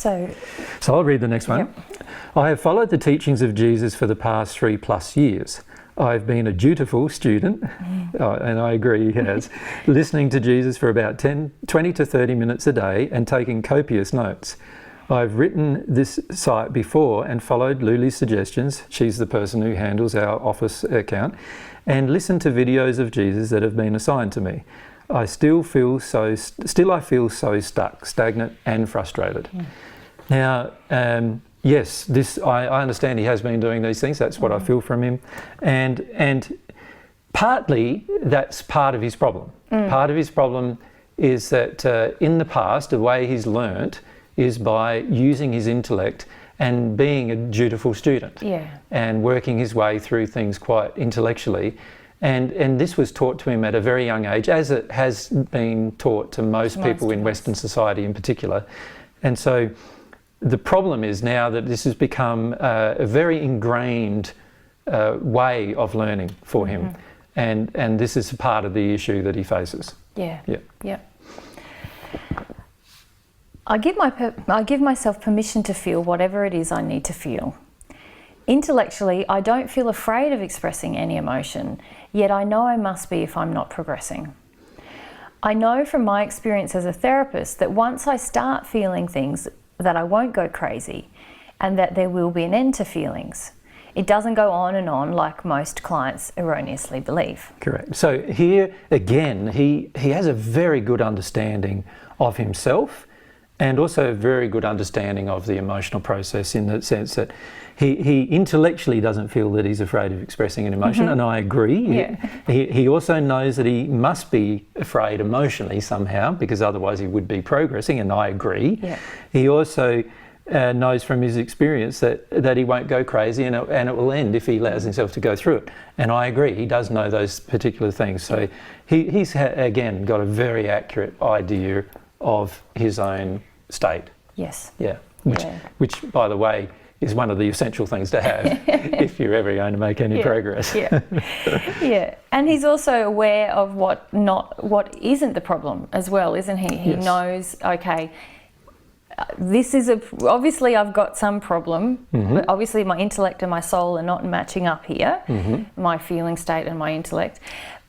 So I'll read the next one. Yep. I have followed the teachings of Jesus for the past 3+ years. I've been a dutiful student, and I agree he has, listening to Jesus for about 20 to 30 minutes a day and taking copious notes. I've written this site before and followed Luli's suggestions. She's the person who handles our office account, and listened to videos of Jesus that have been assigned to me. I still feel so stuck, stagnant and frustrated. Now, yes, I understand he has been doing these things. That's what I feel from him. And partly that's part of his problem. Part of his problem is that in the past, the way he's learnt is by using his intellect and being a dutiful student and working his way through things quite intellectually. And this was taught to him at a very young age, as it has been taught to most people in Western society in particular. And so the problem is now that this has become a very ingrained way of learning for him. And this is part of the issue that he faces. Yeah. I give myself permission to feel whatever it is I need to feel. Intellectually, I don't feel afraid of expressing any emotion, yet I know I must be if I'm not progressing. I know from my experience as a therapist that once I start feeling things, that I won't go crazy and that there will be an end to feelings. It doesn't go on and on like most clients erroneously believe. Correct. So here again, he has a very good understanding of himself and also a very good understanding of the emotional process, in the sense that he intellectually doesn't feel that he's afraid of expressing an emotion, and I agree. He also knows that he must be afraid emotionally somehow, because otherwise he would be progressing, and I agree. He also knows from his experience that he won't go crazy, and it will end if he allows himself to go through it. And I agree, he does know those particular things. So he's again got a very accurate idea of his own state. Yes. Which, by the way, is one of the essential things to have if you're ever going to make any progress. And he's also aware of what isn't the problem as well, isn't he? He knows, okay, this is obviously I've got some problem, but obviously my intellect and my soul are not matching up here, my feeling state and my intellect.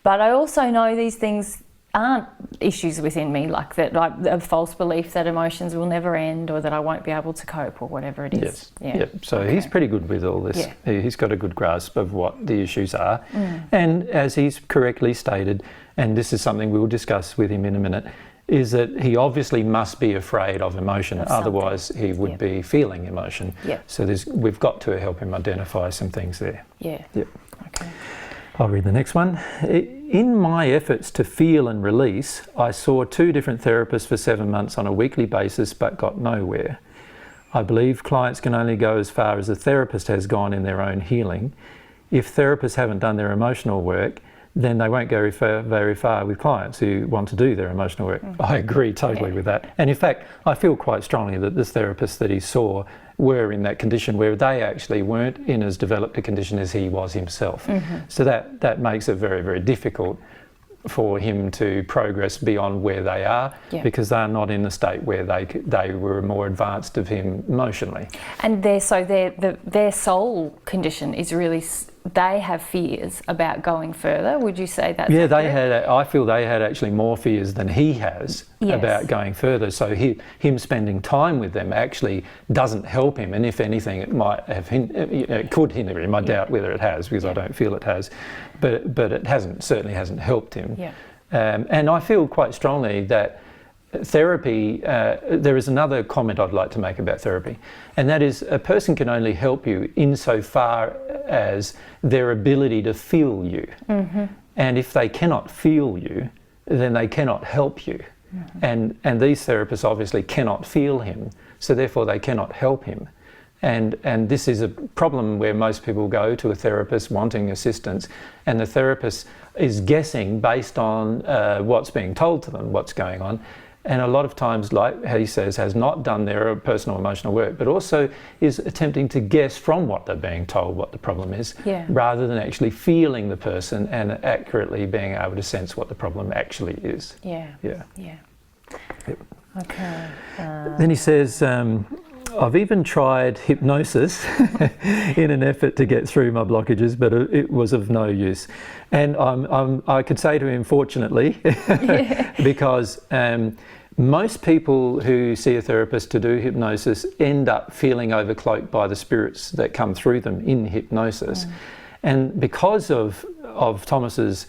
But I also know these things aren't issues within me, like that, like a false belief that emotions will never end, or that I won't be able to cope, or whatever it is. So he's pretty good with all this. He's got a good grasp of what the issues are. And as he's correctly stated, and this is something we'll discuss with him in a minute, is that he obviously must be afraid of emotion, otherwise he would be feeling emotion. So we've got to help him identify some things there. Okay. I'll read the next one. In my efforts to feel and release, I saw 2 different therapists for 7 months on a weekly basis, but got nowhere. I believe clients can only go as far as a therapist has gone in their own healing. If therapists haven't done their emotional work, then they won't go very far with clients who want to do their emotional work. I agree totally with that. And in fact, I feel quite strongly that the therapists that he saw were in that condition where they actually weren't in as developed a condition as he was himself. So that makes it very, very difficult for him to progress beyond where they are, because they're not in the state where they were more advanced of him emotionally. And their soul condition is really, they have fears about going further. Would you say that's accurate? I feel they had actually more fears than he has about going further. So him spending time with them actually doesn't help him, and if anything, it might have it could hinder him. I doubt whether it has, because I don't feel it has, but it certainly hasn't helped him. And I feel quite strongly that therapy, there is another comment I'd like to make about therapy, and that is a person can only help you insofar as their ability to feel you. And if they cannot feel you, then they cannot help you. And these therapists obviously cannot feel him, so therefore they cannot help him. And this is a problem where most people go to a therapist wanting assistance, and the therapist is guessing based on what's being told to them, what's going on. And a lot of times, like he says, has not done their personal emotional work, but also is attempting to guess from what they're being told what the problem is, rather than actually feeling the person and accurately being able to sense what the problem actually is. Okay. Then he says, I've even tried hypnosis in an effort to get through my blockages, but it was of no use. And I could say to him, fortunately, because most people who see a therapist to do hypnosis end up feeling overcloaked by the spirits that come through them in hypnosis. And because of Thomas's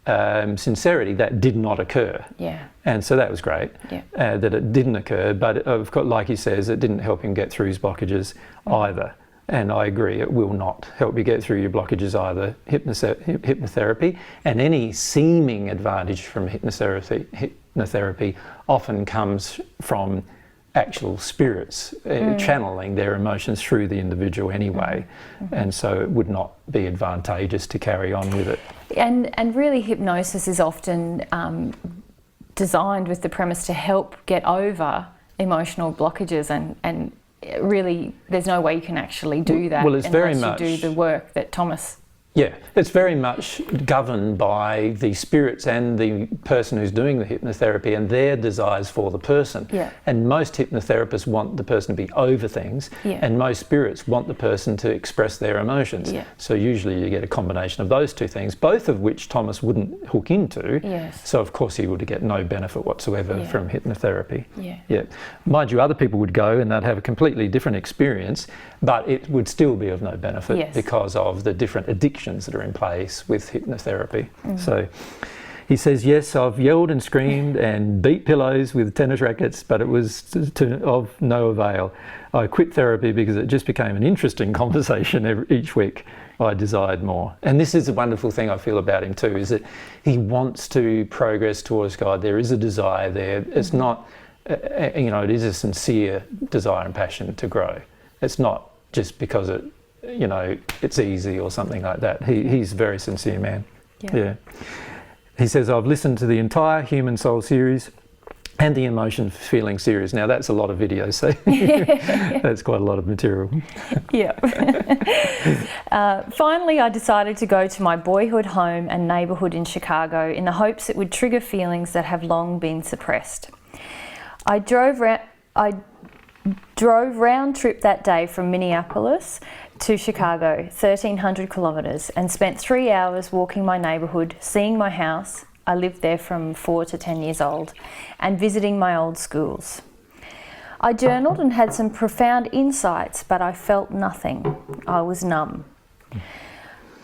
sincerity, that did not occur. Yeah. And so that was great that it didn't occur. But of course, like he says, it didn't help him get through his blockages either. And I agree, it will not help you get through your blockages either. Hypnotherapy and any seeming advantage from hypnotherapy often comes from actual spirits channeling their emotions through the individual anyway, and so it would not be advantageous to carry on with it. And really, hypnosis is often designed with the premise to help get over emotional blockages, and really there's no way you can actually do that unless you do the work that Thomas. Yeah, it's very much governed by the spirits and the person who's doing the hypnotherapy and their desires for the person. Yeah. And most hypnotherapists want the person to be over things, and most spirits want the person to express their emotions. Yeah. So usually you get a combination of those two things, both of which Thomas wouldn't hook into. Yes. So of course he would get no benefit whatsoever from hypnotherapy. Yeah. Mind you, other people would go and they'd have a completely different experience, but it would still be of no benefit because of the different addictions that are in place with hypnotherapy. So he says, yes, I've yelled and screamed and beat pillows with tennis rackets, but it was of no avail. I quit therapy because it just became an interesting conversation each week. I desired more. And this is a wonderful thing I feel about him too, is that he wants to progress towards God. There is a desire there. It's not, it is a sincere desire and passion to grow. It's not just because it's easy or something like that. He's a very sincere man. Yeah. He says, I've listened to the entire Human Soul series and the Emotion Feeling series. Now that's a lot of videos, so that's quite a lot of material. Finally, I decided to go to my boyhood home and neighbourhood in Chicago in the hopes it would trigger feelings that have long been suppressed. I drove round trip that day from Minneapolis to Chicago, 1,300 kilometres, and spent 3 hours walking my neighbourhood, seeing my house. I lived there from 4 to 10 years old, and visiting my old schools. I journaled and had some profound insights, but I felt nothing. I was numb.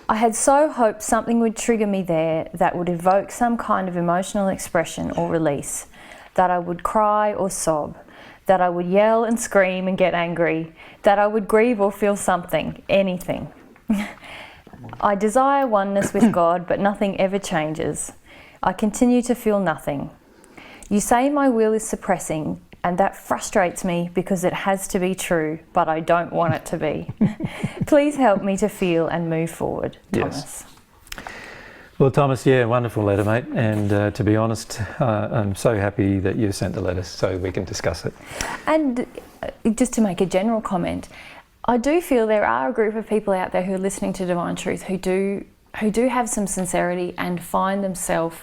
I had so hoped something would trigger me there that would evoke some kind of emotional expression or release, that I would cry or sob, that I would yell and scream and get angry, that I would grieve or feel something, anything. I desire oneness with God, but nothing ever changes. I continue to feel nothing. You say my will is suppressing, and that frustrates me because it has to be true, but I don't want it to be. Please help me to feel and move forward, Thomas. Well, Thomas, wonderful letter, mate. And to be honest, I'm so happy that you sent the letter so we can discuss it. And just to make a general comment, I do feel there are a group of people out there who are listening to Divine Truth who do have some sincerity and find themselves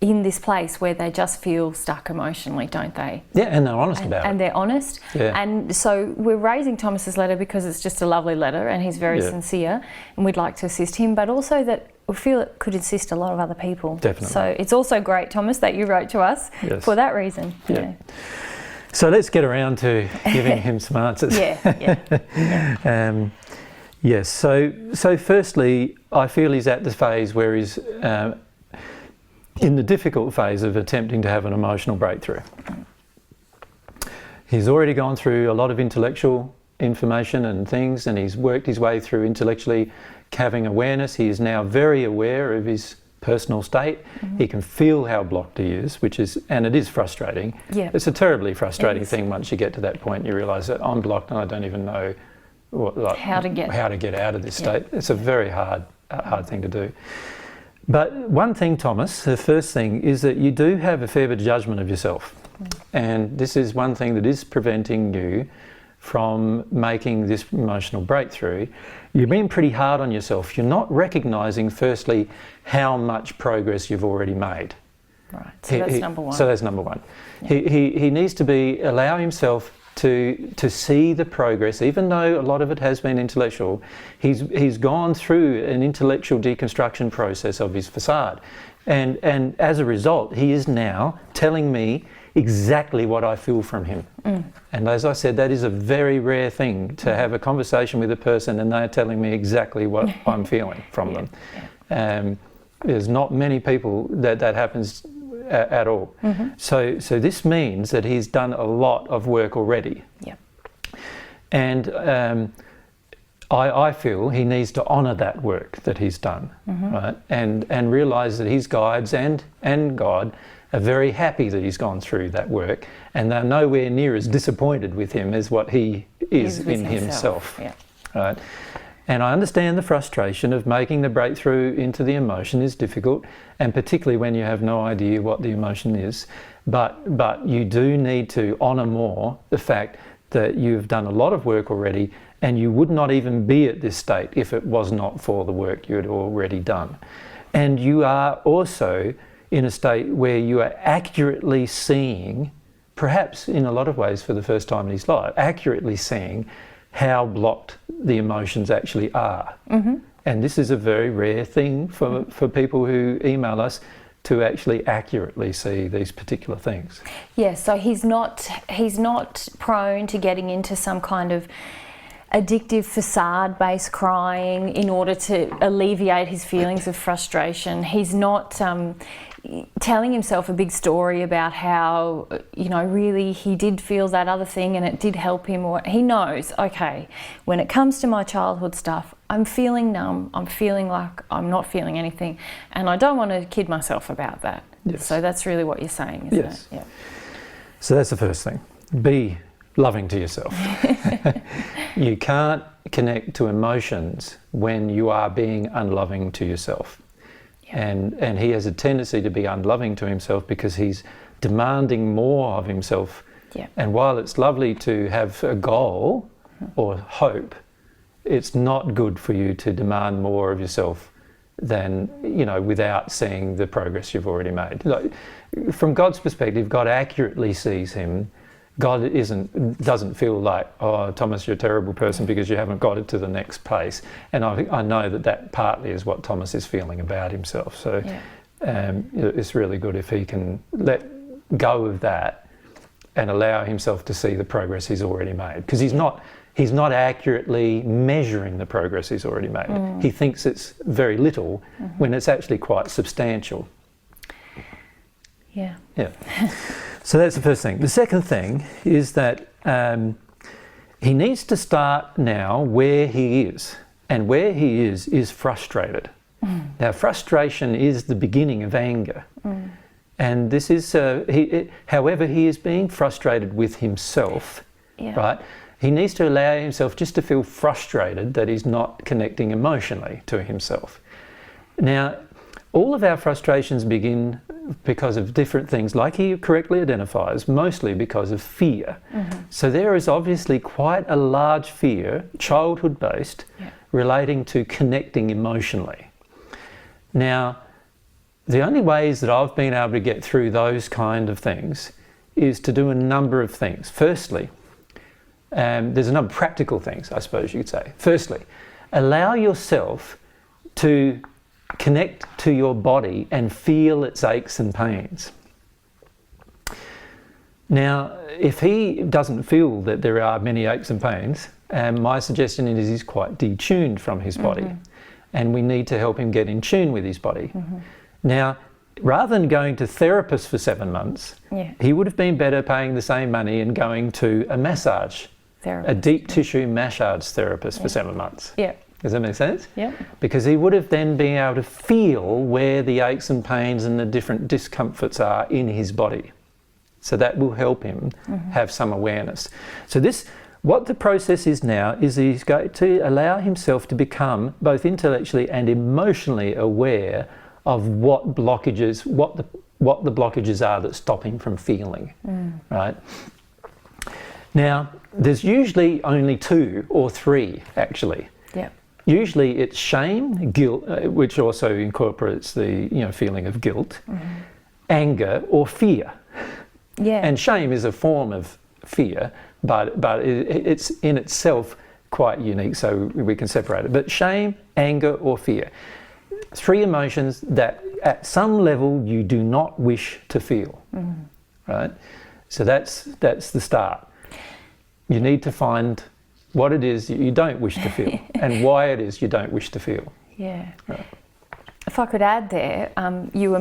in this place where they just feel stuck emotionally, don't they? Yeah, and they're honest about it. And they're honest. Yeah. And so we're raising Thomas's letter because it's just a lovely letter and he's very sincere and we'd like to assist him, but also that we feel it could assist a lot of other people. Definitely. So it's also great, Thomas, that you wrote to us for that reason. Yeah. So let's get around to giving him some answers. Yes, so firstly, I feel he's at the phase where he's in the difficult phase of attempting to have an emotional breakthrough. He's already gone through a lot of intellectual information and things, and he's worked his way through intellectually having awareness. He is now very aware of his personal state. He can feel how blocked he is, and it is frustrating. It's a terribly frustrating thing once you get to that point. You realise that I'm blocked and I don't even know how to get out of this state. It's a very hard thing to do. But one thing, Thomas, the first thing is that you do have a fair bit of judgment of yourself. And this is one thing that is preventing you from making this emotional breakthrough. You're being pretty hard on yourself. You're not recognising, firstly, how much progress you've already made. Right, so that's number one. So that's number one. He needs to allow himself to see the progress, even though a lot of it has been intellectual. He's gone through an intellectual deconstruction process of his facade, and as a result, he is now telling me exactly what I feel from him. And as I said, that is a very rare thing, to have a conversation with a person and they're telling me exactly what I'm feeling from them. There's not many people that happens at all. So this means that he's done a lot of work already. And I feel he needs to honour that work that he's done, right? And realise that his guides and God are very happy that he's gone through that work, and they're nowhere near as disappointed with him as what he is in himself. Right? And I understand the frustration of making the breakthrough into the emotion is difficult, and particularly when you have no idea what the emotion is. But you do need to honour more the fact that you've done a lot of work already, and you would not even be at this state if it was not for the work you had already done. And you are also in a state where you are accurately seeing, perhaps in a lot of ways for the first time in his life, accurately seeing how blocked the emotions actually are. And this is a very rare thing for people who email us, to actually accurately see these particular things. Yes, so he's not prone to getting into some kind of addictive facade-based crying in order to alleviate his feelings of frustration. He's not telling himself a big story about how, really he did feel that other thing and it did help him. Or he knows, okay, when it comes to my childhood stuff, I'm feeling numb, I'm feeling like I'm not feeling anything, and I don't want to kid myself about that. So that's really what you're saying, isn't it? Yeah. So that's the first thing. Be loving to yourself. You can't connect to emotions when you are being unloving to yourself. And he has a tendency to be unloving to himself because he's demanding more of himself. And while it's lovely to have a goal or hope, it's not good for you to demand more of yourself than, without seeing the progress you've already made. Like, from God's perspective, God accurately sees him. God doesn't feel like, oh, Thomas, you're a terrible person because you haven't got it to the next place. And I know that partly is what Thomas is feeling about himself. So it's really good if he can let go of that and allow himself to see the progress he's already made. Because he's not accurately measuring the progress he's already made. He thinks it's very little when it's actually quite substantial. So that's the first thing. The second thing is that he needs to start now where he is. And where he is frustrated. Now, frustration is the beginning of anger. And this is, however, he is being frustrated with himself, right? He needs to allow himself just to feel frustrated that he's not connecting emotionally to himself. Now, all of our frustrations begin because of different things, like he correctly identifies, mostly because of fear. So there is obviously quite a large fear, childhood-based, relating to connecting emotionally. Now, the only ways that I've been able to get through those kind of things is to do a number of things. Firstly, there's a number of practical things, I suppose you could say. Firstly, allow yourself to connect to your body and feel its aches and pains. Now, if he doesn't feel that there are many aches and pains, my suggestion is he's quite detuned from his body, and we need to help him get in tune with his body. Now, rather than going to therapists for 7 months, he would have been better paying the same money and going to a massage, a deep tissue massage therapist for 7 months. Does that make sense? Because he would have then been able to feel where the aches and pains and the different discomforts are in his body. So that will help him have some awareness. So what the process is now is he's going to allow himself to become both intellectually and emotionally aware of what the blockages are that stop him from feeling, right? Now, there's usually only 2 or 3, actually. Usually it's shame, guilt, which also incorporates the feeling of guilt, anger or fear. And shame is a form of fear, but it's in itself quite unique, so we can separate it. But shame, anger, or fear, 3 emotions that at some level you do not wish to feel, right? So that's the start. You need to find what it is that you don't wish to feel and why it is you don't wish to feel. Yeah. Right. If I could add there, you were